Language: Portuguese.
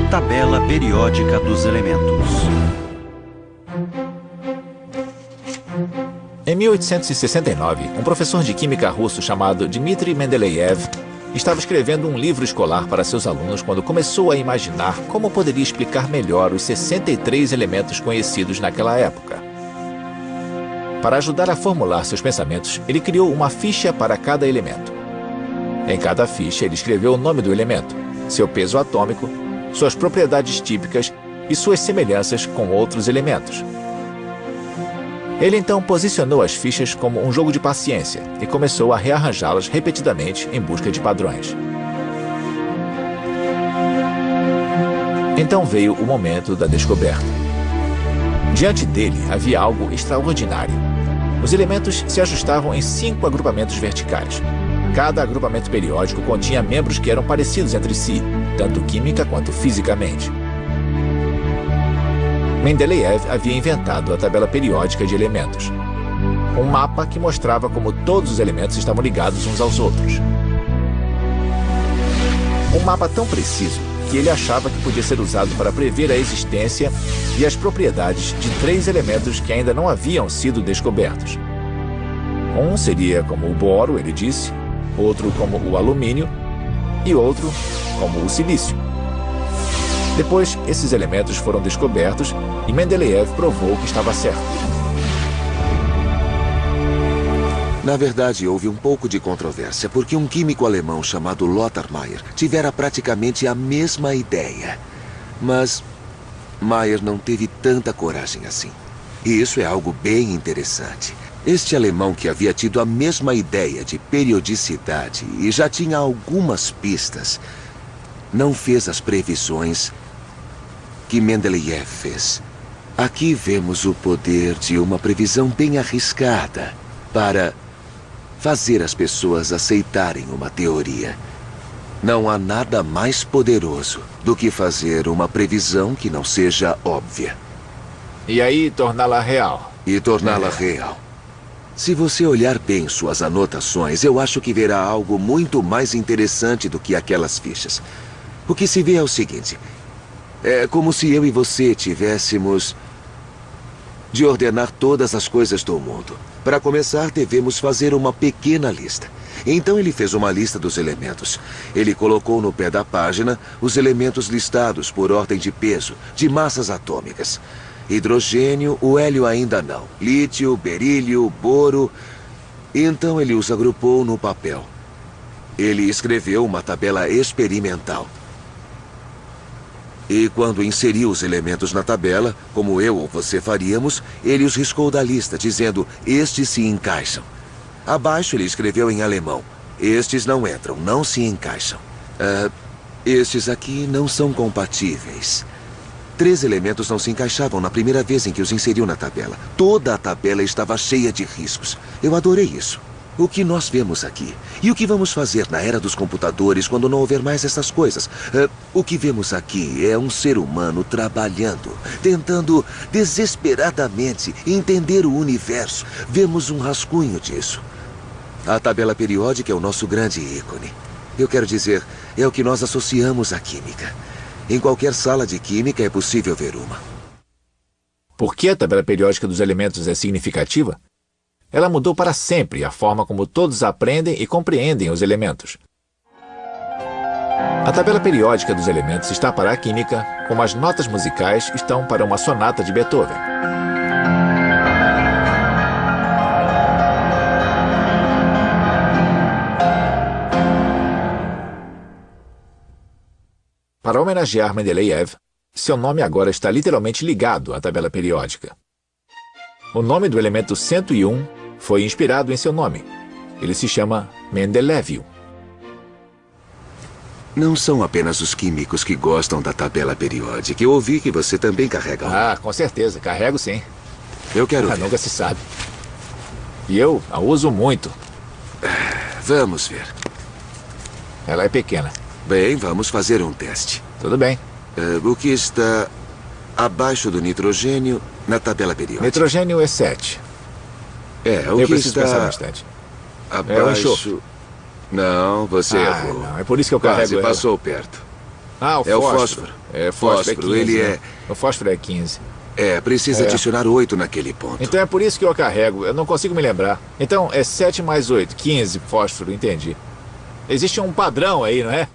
Tabela periódica dos elementos. Em 1869, um professor de química russo chamado Dmitri Mendeleev estava escrevendo um livro escolar para seus alunos quando começou a imaginar como poderia explicar melhor os 63 elementos conhecidos naquela época. Para ajudar a formular seus pensamentos, ele criou uma ficha para cada elemento. Em cada ficha, ele escreveu o nome do elemento, seu peso atômico, suas propriedades típicas e suas semelhanças com outros elementos. Ele então posicionou as fichas como um jogo de paciência e começou a rearranjá-las repetidamente em busca de padrões. Então veio o momento da descoberta. Diante dele havia algo extraordinário. Os elementos se ajustavam em 5 agrupamentos verticais. Cada agrupamento periódico continha membros que eram parecidos entre si, tanto química quanto fisicamente. Mendeleev havia inventado a tabela periódica de elementos. Um mapa que mostrava como todos os elementos estavam ligados uns aos outros. Um mapa tão preciso que ele achava que podia ser usado para prever a existência e as propriedades de 3 elementos que ainda não haviam sido descobertos. Um seria como o boro, ele disse, outro como o alumínio e outro como o silício. Depois, esses elementos foram descobertos e Mendeleev provou que estava certo. Na verdade, houve um pouco de controvérsia, porque um químico alemão chamado Lothar Meyer tivera praticamente a mesma ideia. Mas Meyer não teve tanta coragem assim. E isso é algo bem interessante. Este alemão, que havia tido a mesma ideia de periodicidade e já tinha algumas pistas, não fez as previsões que Mendeleev fez. Aqui vemos o poder de uma previsão bem arriscada para fazer as pessoas aceitarem uma teoria. Não há nada mais poderoso do que fazer uma previsão que não seja óbvia. E aí, torná-la real. E torná-la real. Se você olhar bem suas anotações, eu acho que verá algo muito mais interessante do que aquelas fichas. O que se vê é o seguinte: é como se eu e você tivéssemos de ordenar todas as coisas do mundo. Para começar, devemos fazer uma pequena lista. Então ele fez uma lista dos elementos. Ele colocou no pé da página os elementos listados por ordem de peso, de massas atômicas. Hidrogênio, o hélio ainda não. Lítio, berílio, boro. Então ele os agrupou no papel. Ele escreveu uma tabela experimental. E quando inseriu os elementos na tabela, como eu ou você faríamos, ele os riscou da lista, dizendo: estes se encaixam. Abaixo ele escreveu em alemão: estes não entram, não se encaixam. Estes aqui não são compatíveis. 3 elementos não se encaixavam na primeira vez em que os inseriu na tabela. Toda a tabela estava cheia de riscos. Eu adorei isso. O que nós vemos aqui? E o que vamos fazer na era dos computadores quando não houver mais essas coisas? O que vemos aqui é um ser humano trabalhando, tentando desesperadamente entender o universo. Vemos um rascunho disso. A tabela periódica é o nosso grande ícone. Eu quero dizer, é o que nós associamos à química. Em qualquer sala de química é possível ver uma. Por que a tabela periódica dos elementos é significativa? Ela mudou para sempre a forma como todos aprendem e compreendem os elementos. A tabela periódica dos elementos está para a química, como as notas musicais estão para uma sonata de Beethoven. Para homenagear Mendeleev, seu nome agora está literalmente ligado à tabela periódica. O nome do elemento 101 foi inspirado em seu nome. Ele se chama Mendeleevio. Não são apenas os químicos que gostam da tabela periódica. Eu ouvi que você também carrega uma. Com certeza. Carrego sim. Eu quero ver. Nunca se sabe. E eu a uso muito. Vamos ver. Ela é pequena. Bem, vamos fazer um teste. Tudo bem. O que está abaixo do nitrogênio na tabela periódica? Nitrogênio é 7. O eu que preciso está pensar bastante. abaixo... Não, você errou. Não. É por isso que eu carrego Quase ela. passou perto. Ah, o É o fósforo. fósforo. É, fósforo Fósforo, é 15, ele né? O fósforo é 15. Precisa adicionar 8 naquele ponto. Então é por isso que eu carrego. Eu não consigo me lembrar. Então é 7 mais 8, 15 fósforo, entendi. Existe um padrão aí, não é?